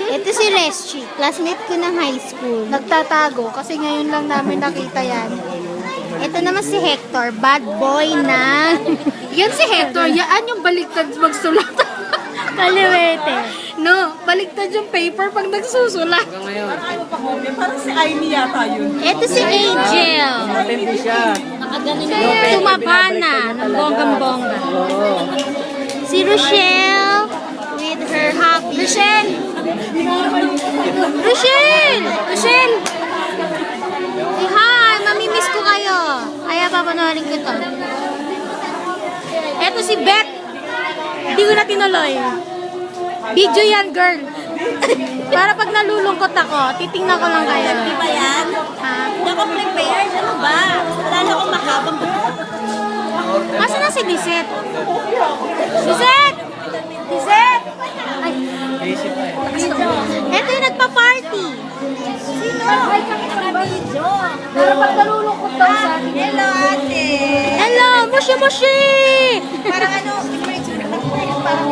Ito si Reschi, classmate ko ng high school. Nagtatago kasi ngayon lang namin nakita yan. Ito naman si Hector, bad boy na. Yan si Hector, yan yung baliktad magsulat. Kaliwete. No, baliktad yung paper pag nagsusulat. Parang si Aimee yata yun. Ito si Angel. Matindi siya. Tumaba na ng bonggang-bongga. Si Rochelle with her happy. Rochelle! Rochelle! Rochelle! Say hi! Mamimiss ko kayo. Kaya papanoorin ko to. Ito si Beth. Hindi ko na tinuloy. Video yan, girl. Para pag nalulungkot ako, titingnan ko lang kayo. Di ba yan? Ha? Hindi ako prepared. Ano ba? Wala na akong makabang buhok. Masa na si Lisette? Lisette! Lisette! Ay. Ito yung nagpa-party. Sino? Ay, kami naka-video. Pero pag nalulungkot daw sa akin. Hello, ate. Hello! Mushi! Mushi! Parang ano, emergency. Parang